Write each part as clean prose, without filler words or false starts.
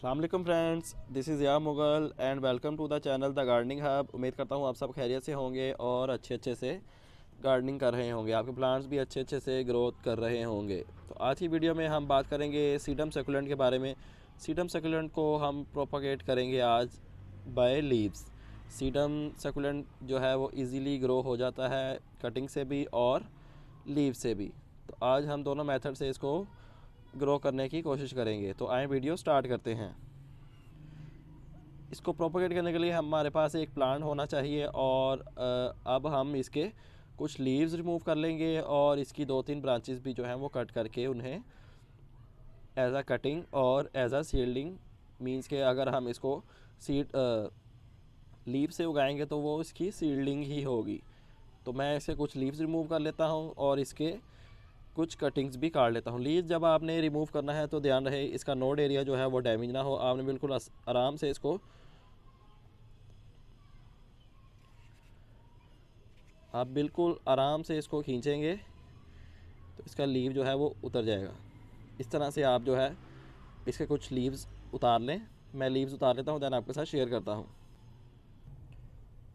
अस्सलाम वालेकुम friends, this is या Mughal and welcome to the channel the gardening hub. उम्मीद करता हूँ आप सब खैरियत से होंगे और अच्छे से गार्डनिंग कर रहे होंगे। आपके प्लांट्स भी अच्छे से ग्रोथ कर रहे होंगे। तो आज की वीडियो में हम बात करेंगे सीडम सकुलेंट के बारे में। सीडम सकुलेंट को हम प्रोपागेट करेंगे आज बाय लीव्स। सीडम सकुलेंट जो है वो इजीली ग्रो हो जाता है कटिंग से भी और लीव से भी। तो आज हम दोनों मेथड से इसको ग्रो करने की कोशिश करेंगे। तो आए वीडियो स्टार्ट करते हैं। इसको प्रोपोगेट करने के लिए हमारे पास एक प्लांट होना चाहिए और अब हम इसके कुछ लीव्स रिमूव कर लेंगे और इसकी 2-3 ब्रांचेस भी जो हैं वो कट करके उन्हें एज अ कटिंग और एज अ सीडलिंग मींस के अगर हम इसको सीड लीव से उगाएंगे तो वो इसकी सीडलिंग ही होगी। तो मैं इसे कुछ लीव्स रिमूव कर लेता हूँ और इसके कुछ कटिंग्स भी काट लेता हूँ। लीव जब आपने रिमूव करना है तो ध्यान रहे इसका नोड एरिया जो है वो डैमेज ना हो। आपने बिल्कुल आराम से इसको आप बिल्कुल आराम से इसको खींचेंगे तो इसका लीव जो है वो उतर जाएगा। इस तरह से आप जो है इसके कुछ लीव्स उतार लें। मैं लीव्स उतार लेता हूँ दैन आपके साथ शेयर करता हूँ।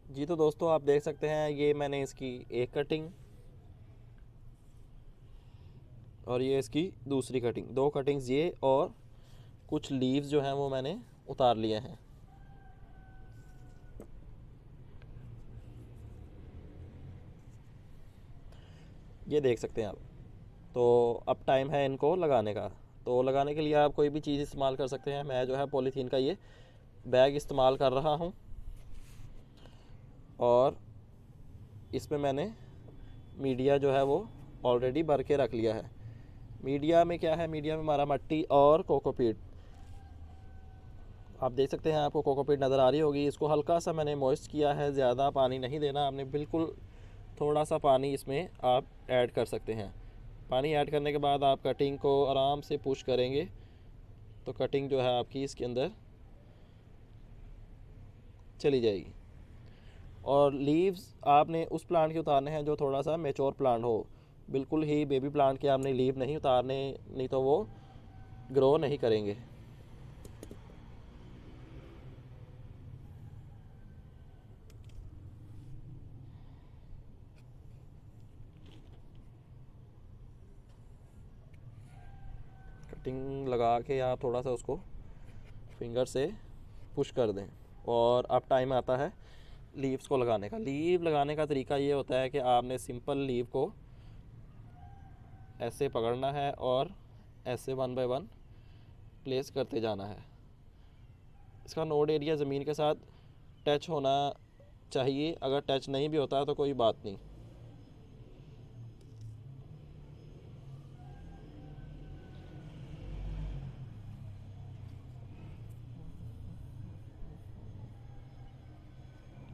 जी तो दोस्तों आप देख सकते हैं ये मैंने इसकी एक कटिंग और ये इसकी दूसरी कटिंग, 2 कटिंग्स ये और कुछ लीव्स जो हैं वो मैंने उतार लिए हैं। ये देख सकते हैं आप। तो अब टाइम है इनको लगाने का। तो लगाने के लिए आप कोई भी चीज़ इस्तेमाल कर सकते हैं। मैं जो है पॉलीथीन का ये बैग इस्तेमाल कर रहा हूँ और इसमें मैंने मीडिया जो है वो ऑलरेडी भर के रख लिया है। मीडिया में क्या है, मीडिया में हमारा मट्टी और कोकोपीट। आप देख सकते हैं आपको कोकोपीट नज़र आ रही होगी। इसको हल्का सा मैंने मॉइस्ट किया है, ज़्यादा पानी नहीं देना आपने, बिल्कुल थोड़ा सा पानी इसमें आप ऐड कर सकते हैं। पानी ऐड करने के बाद आप कटिंग को आराम से पुश करेंगे तो कटिंग जो है आपकी इसके अंदर चली जाएगी। और लीव्स आपने उस प्लांट के उतारने हैं जो थोड़ा सा मेच्योर प्लांट हो। बिल्कुल ही बेबी प्लांट के आपने लीव नहीं उतारने, नहीं तो वो ग्रो नहीं करेंगे। कटिंग लगा के आप थोड़ा सा उसको फिंगर से पुश कर दें। और अब टाइम आता है लीव्स को लगाने का। लीव लगाने का तरीका ये होता है कि आपने सिंपल लीव को ऐसे पकड़ना है और ऐसे 1 बाय 1 प्लेस करते जाना है। इसका नोड एरिया ज़मीन के साथ टच होना चाहिए। अगर टच नहीं भी होता है तो कोई बात नहीं।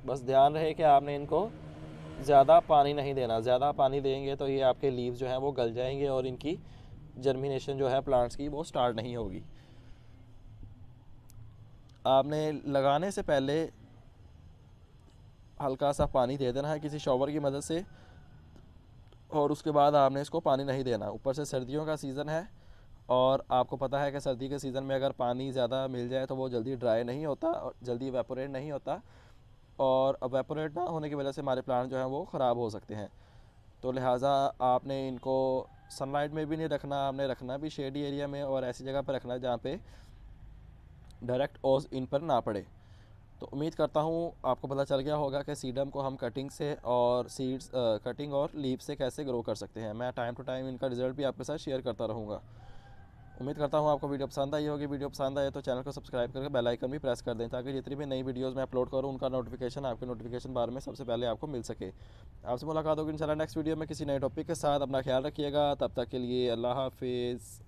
बस ध्यान रहे कि आपने इनको ज़्यादा पानी नहीं देना। ज़्यादा पानी देंगे तो ये आपके लीव्स जो हैं वो गल जाएंगे और इनकी जर्मिनेशन जो है प्लांट्स की वो स्टार्ट नहीं होगी। आपने लगाने से पहले हल्का सा पानी दे देना है किसी शॉवर की मदद से और उसके बाद आपने इसको पानी नहीं देना। ऊपर से सर्दियों का सीज़न है और आपको पता है कि सर्दी के सीज़न में अगर पानी ज़्यादा मिल जाए तो वो जल्दी ड्राई नहीं होता और जल्दी एवेपोरेट नहीं होता और एवेपोरेट ना होने की वजह से हमारे प्लांट जो हैं वो ख़राब हो सकते हैं। तो लिहाजा आपने इनको सनलाइट में भी नहीं रखना, आपने रखना भी शेडी एरिया में और ऐसी जगह पर रखना है जहाँ पे डायरेक्ट ओस इन पर ना पड़े। तो उम्मीद करता हूँ आपको पता चल गया होगा कि सीडम को हम कटिंग से और सीड्स कटिंग और लीव से कैसे ग्रो कर सकते हैं। मैं टाइम टू टाइम इनका रिज़ल्ट भी आपके साथ शेयर करता रहूँगा। उम्मीद करता हूँ आपको वीडियो पसंद आई होगी। वीडियो पसंद आए तो चैनल को सब्सक्राइब करके बेल आइकन भी प्रेस कर दें ताकि जितनी भी नई वीडियोस मैं अपलोड करूँ उनका नोटिफिकेशन आपके नोटिफिकेशन बार में सबसे पहले आपको मिल सके। आपसे मुलाकात होगी इंशाल्लाह नेक्स्ट वीडियो में किसी नए टॉपिक के साथ। अपना ख्याल रखिएगा। तब तक के लिए अल्लाह हाफिज़।